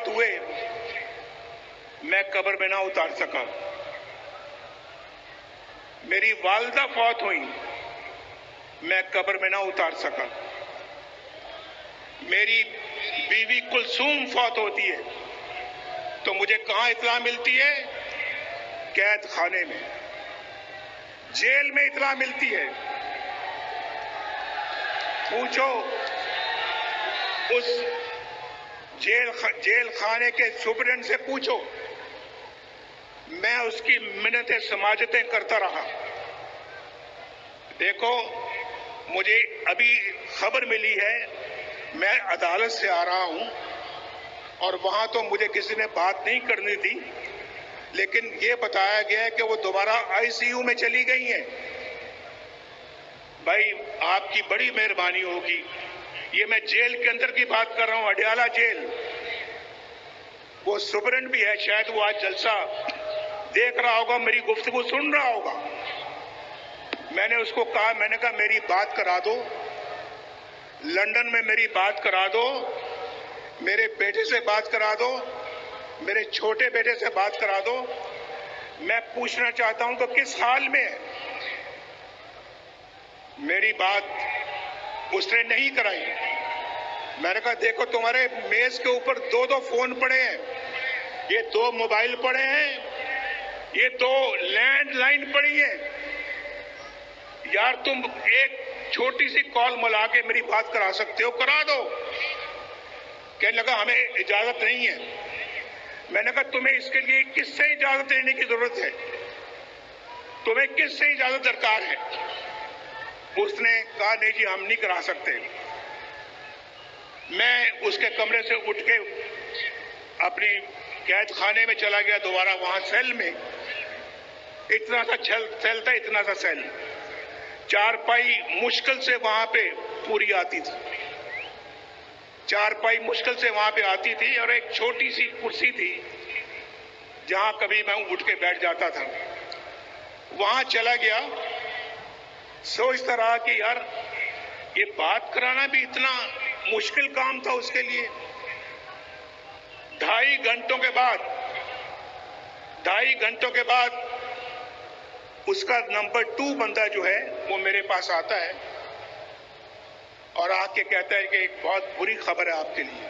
फौत हुए, मैं कब्र में ना उतार सका। मेरी वालिदा फौत हुई, मैं कब्र में ना उतार सका। मेरी बीवी कुलसूम फौत होती है तो मुझे कहां इत्तला मिलती है? कैद खाने में, जेल में इत्तला मिलती है। पूछो उस जेल खाने के सुपरडेंट से पूछो, मैं उसकी मिन्नतें समाजतें करता रहा। देखो, मुझे अभी खबर मिली है, मैं अदालत से आ रहा हूं और वहां तो मुझे किसी ने बात नहीं करनी थी, लेकिन ये बताया गया है कि वो दोबारा आईसीयू में चली गई हैं। भाई, आपकी बड़ी मेहरबानी होगी। ये मैं जेल के अंदर की बात कर रहा हूं, अडयाला जेल। वो सुपरडेंट भी है, शायद वो आज जलसा देख रहा होगा, मेरी गुफ्तगू सुन रहा होगा। मैंने उसको कहा, मैंने कहा मेरी बात करा दो, लंदन में मेरी बात करा दो, मेरे बेटे से बात करा दो, मेरे छोटे बेटे से बात करा दो। मैं पूछना चाहता हूं कि किस हाल में है। मेरी बात उसने नहीं कराई। मैंने कहा देखो, तुम्हारे मेज के ऊपर दो दो फोन पड़े हैं, ये दो मोबाइल पड़े हैं, ये दो लैंडलाइन पड़ी है। यार, तुम एक छोटी सी कॉल मिला के मेरी बात करा सकते हो, करा दो। कहने लगा हमें इजाजत नहीं है। मैंने कहा तुम्हें इसके लिए किससे इजाजत लेने की जरूरत है? तुम्हें किससे इजाजत दरकार है? उसने कहा नहीं जी, हम नहीं करा सकते। मैं उसके कमरे से उठ के अपनी कैद खाने में चला गया दोबारा, वहां सेल में। इतना सा सेल था, इतना सा सेल, चारपाई मुश्किल से वहां पे पूरी आती थी, चारपाई मुश्किल से वहां पे आती थी, और एक छोटी सी कुर्सी थी जहां कभी मैं उठ के बैठ जाता था। वहां चला गया, सोचता रहा कि यार, ये बात कराना भी इतना मुश्किल काम था उसके लिए। 2.5 घंटों के बाद उसका नंबर 2 बंदा जो है वो मेरे पास आता है और आके कहता है कि एक बहुत बुरी खबर है आपके लिए,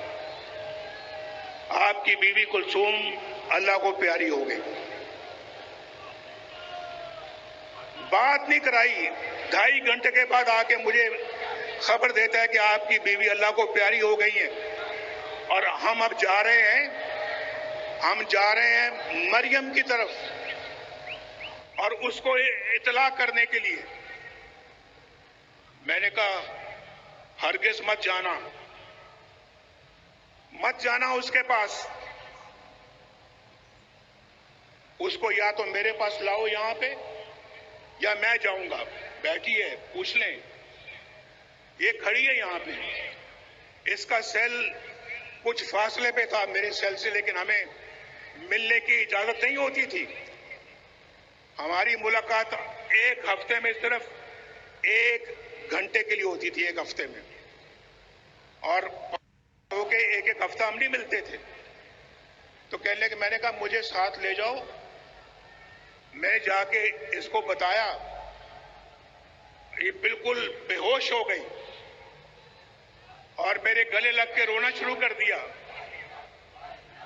आपकी बीवी कुलसूम अल्लाह को प्यारी हो गई। बात नहीं कराई, 2.5 घंटे के बाद आके मुझे खबर देता है कि आपकी बीवी अल्लाह को प्यारी हो गई है और हम अब जा रहे हैं मरियम की तरफ और उसको इतला करने के लिए। मैंने कहा हरगिज मत जाना उसके पास। उसको या तो मेरे पास लाओ यहां पे, या मैं जाऊंगा। बैठी है, पूछ लें। ये खड़ी है यहां पे, इसका सेल कुछ फासले पे था मेरे सेल से, लेकिन हमें मिलने की इजाजत नहीं होती थी। हमारी मुलाकात एक हफ्ते में सिर्फ 1 घंटे के लिए होती थी, 1 हफ्ते में, और एक हफ्ता हम नहीं मिलते थे। तो कहने लगे, मैंने कहा मुझे साथ ले जाओ। मैं जाके इसको बताया, ये बिल्कुल बेहोश हो गई और मेरे गले लग के रोना शुरू कर दिया।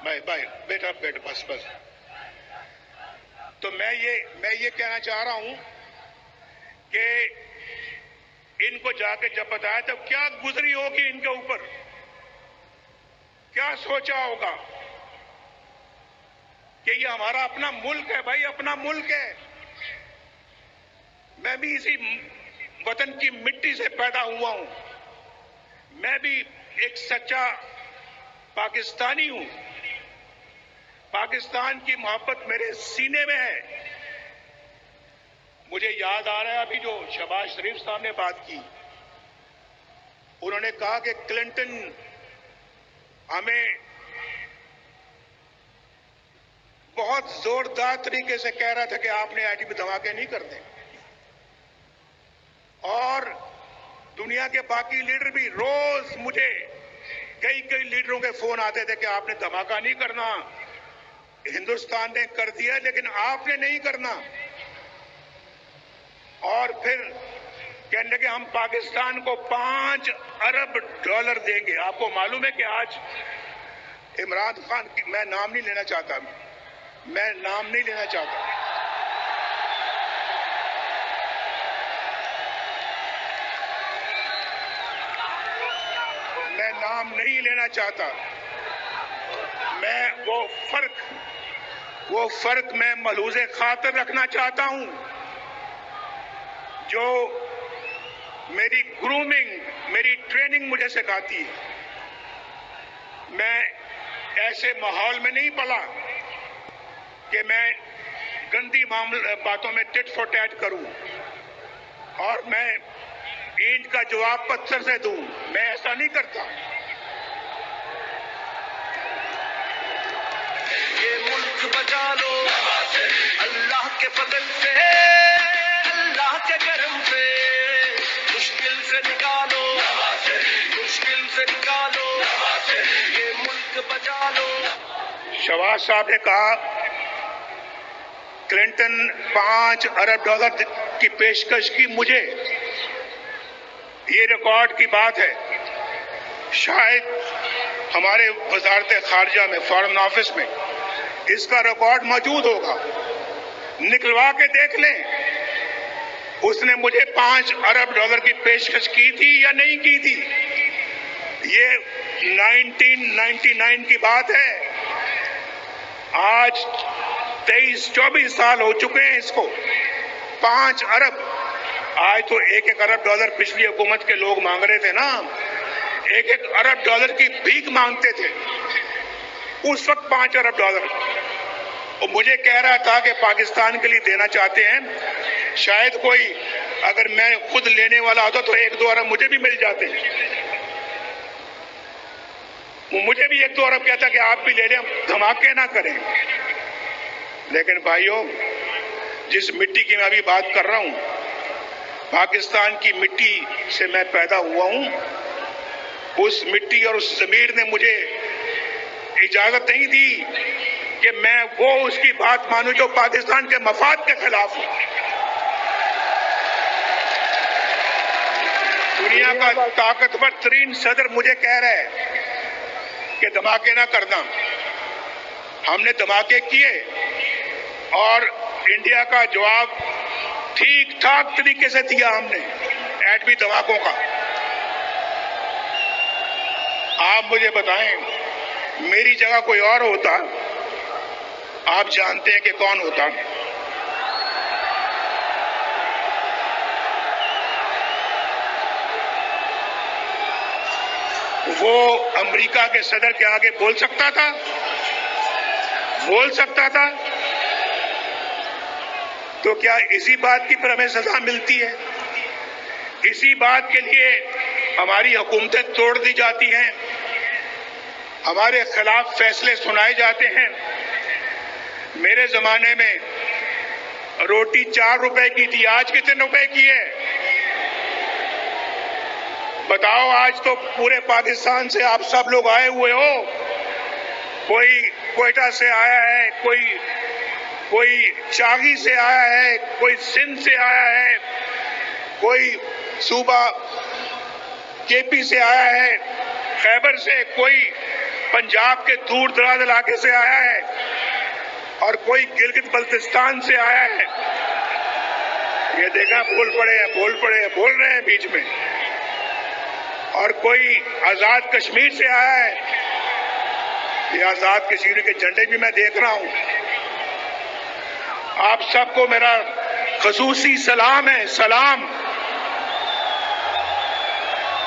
भाई बेटा बैठ, बस। तो मैं ये कहना चाह रहा हूं कि इनको जाके जब बताया तब क्या गुजरी होगी इनके ऊपर, क्या सोचा होगा कि ये हमारा अपना मुल्क है। भाई, अपना मुल्क है। मैं भी इसी वतन की मिट्टी से पैदा हुआ हूं। मैं भी एक सच्चा पाकिस्तानी हूं। पाकिस्तान की मोहब्बत मेरे सीने में है। मुझे याद आ रहा है अभी जो शहबाज शरीफ साहब ने बात की, उन्होंने कहा कि क्लिंटन हमें बहुत जोरदार तरीके से कह रहा था कि आपने एटमी धमाके नहीं करते, और दुनिया के बाकी लीडर भी रोज मुझे कई कई लीडरों के फोन आते थे कि आपने धमाका नहीं करना, हिंदुस्तान ने कर दिया लेकिन आपने नहीं करना। और फिर कहने लगे हम पाकिस्तान को $5 अरब देंगे। आपको मालूम है कि आज इमरान खान की, मैं नाम नहीं लेना चाहता, मैं नाम नहीं लेना चाहता, मैं नाम नहीं लेना चाहता, मैं वो फर्क मैं मलूज़े खातिर रखना चाहता हूं जो मेरी ग्रूमिंग, मेरी ट्रेनिंग मुझे सिखाती है। मैं ऐसे माहौल में नहीं पला कि मैं गंदी बातों में टिट फॉर टैट करूं और मैं ईंट का जवाब पत्थर से दूं। मैं ऐसा नहीं करता। ये मुल्क बचा लो अल्लाह के फजल से, अल्लाह के करम से, मुश्किल से निकालो, मुश्किल से निकालो, ये मुल्क बचा लो। शहबाज साहब ने कहा क्लिंटन $5 अरब की पेशकश की मुझे। ये रिकॉर्ड की बात है। शायद हमारे वजारत खारजा में, फॉरेन ऑफिस में इसका रिकॉर्ड मौजूद होगा, निकलवा के देख लें उसने मुझे $5 अरब की पेशकश की थी या नहीं की थी। ये 1999 की बात है। आज 23-24 साल हो चुके हैं इसको। $5 अरब, आज तो $1 अरब पिछली हुकूमत के लोग मांग रहे थे ना, $1 अरब की भीख मांगते थे उस वक्त। $5 अरब और मुझे कह रहा था कि पाकिस्तान के लिए देना चाहते हैं। शायद कोई, अगर मैं खुद लेने वाला होता तो 1-2 अरब मुझे भी मिल जाते। मुझे भी 1-2 अरब कहता कि आप भी ले लें, धमाके ना करें। लेकिन भाइयों, जिस मिट्टी की मैं अभी बात कर रहा हूं, पाकिस्तान की मिट्टी से मैं पैदा हुआ हूं। उस मिट्टी और उस ज़मीर ने मुझे इजाजत नहीं दी कि मैं वो उसकी बात मानूं जो पाकिस्तान के मफाद के खिलाफ हो। दुनिया का ताकतवर तरीन सदर मुझे कह रहा है कि धमाके ना करना। हमने धमाके किए और इंडिया का जवाब ठीक ठाक तरीके से दिया हमने एटमी धमाकों का। आप मुझे बताएं, मेरी जगह कोई और होता, आप जानते हैं कि कौन होता। वो अमेरिका के सदर के आगे बोल सकता था, बोल सकता था। तो क्या इसी बात की पर हमें सजा मिलती है? इसी बात के लिए हमारी हुकूमतें तोड़ दी जाती हैं, हमारे खिलाफ फैसले सुनाए जाते हैं। मेरे जमाने में रोटी 4 रुपए की थी, आज कितने रुपए की है बताओ? आज तो पूरे पाकिस्तान से आप सब लोग आए हुए हो। कोई क्वेटा से आया है, कोई चागी से आया है, कोई सिंध से आया है, कोई सूबा केपी से आया है, खैबर से, कोई पंजाब के दूर दराज इलाके से आया है और कोई गिलगित बल्तिस्तान से आया है। ये देखा, बोल रहे हैं बीच में। और कोई आजाद कश्मीर से आया है। ये आजाद कश्मीर के झंडे भी मैं देख रहा हूं। आप सबको मेरा खसूसी सलाम है, सलाम।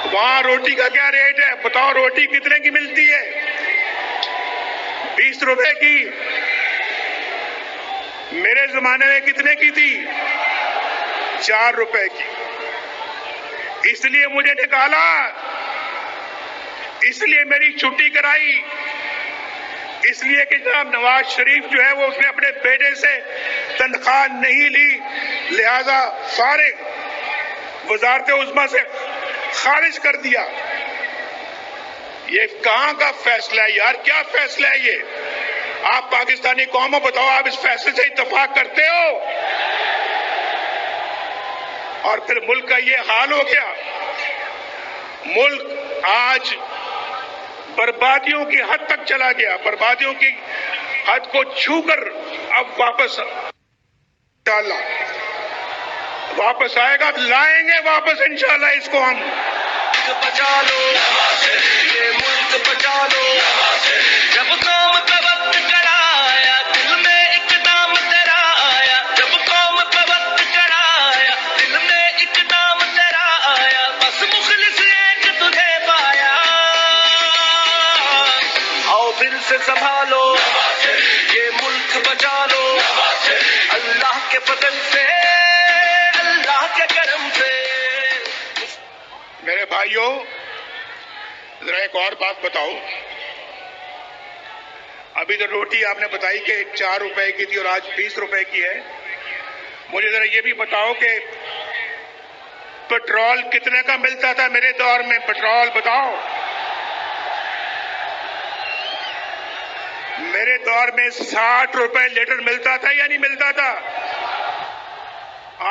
वहां रोटी का क्या रेट है बताओ? रोटी कितने की मिलती है? 20 रुपए की। मेरे जमाने में कितने की थी? 4 रुपए की। इसलिए मुझे निकाला, इसलिए मेरी छुट्टी कराई, इसलिए कि जनाब नवाज शरीफ जो है वो उसने अपने बेटे से तनख्वाह नहीं ली, लिहाजा फारिग वजारत उज़्मा से खारिज कर दिया। ये कहां का फैसला है यार? क्या फैसला है ये? आप पाकिस्तानी कौमों बताओ, आप इस फैसले से इत्तेफाक करते हो? और फिर मुल्क का ये हाल हो गया। मुल्क आज बर्बादियों की हद तक चला गया, बर्बादियों की हद को छूकर अब वापस इंशाल्लाह वापस आएगा, लाएंगे वापस इंशाल्लाह इसको हम। बचा लो ये मुल्क, बचा लो। जब कौम का वक्त कड़ा आया, दिल में एक नाम तेरा आया। जब कौम का वक्त कड़ा आया, दिल में एक नाम तेरा आया। बस मुखलिस एक तुझे पाया। आओ फिर से संभालो ये मुल्क, बचा लो। अल्लाह के फजल से, अल्लाह के करम से। मेरे भाइयों, जरा एक और बात बताओ। अभी तो रोटी आपने बताई कि 4 रुपए की थी और आज 20 रुपए की है। मुझे जरा ये भी बताओ कि पेट्रोल कितने का मिलता था मेरे दौर में? पेट्रोल बताओ। मेरे दौर में 60 रुपए लीटर मिलता था या नहीं मिलता था?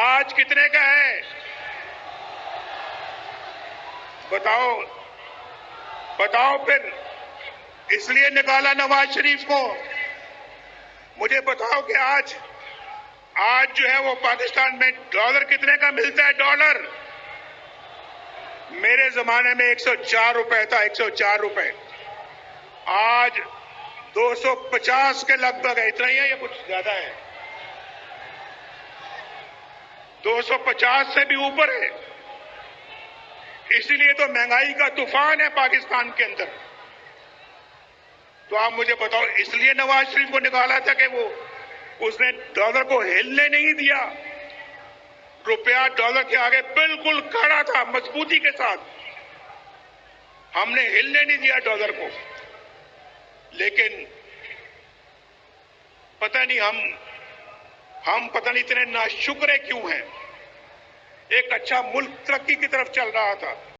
आज कितने का है बताओ? बताओ फिर। इसलिए निकाला नवाज शरीफ को। मुझे बताओ कि आज जो है वो पाकिस्तान में डॉलर कितने का मिलता है? डॉलर मेरे जमाने में 104 रुपए था, 104 रुपए। आज 250 के लगभग है। इतना ही है या कुछ ज्यादा है? 250 से भी ऊपर है। इसीलिए तो महंगाई का तूफान है पाकिस्तान के अंदर। तो आप मुझे बताओ, इसलिए नवाज शरीफ को निकाला था कि वो उसने डॉलर को हिलने नहीं दिया। रुपया डॉलर के आगे बिल्कुल खड़ा था मजबूती के साथ। हमने हिलने नहीं दिया डॉलर को। लेकिन पता नहीं हम पता नहीं इतने नाशुक्रे क्यों हैं। एक अच्छा मुल्क तरक्की की तरफ चल रहा था।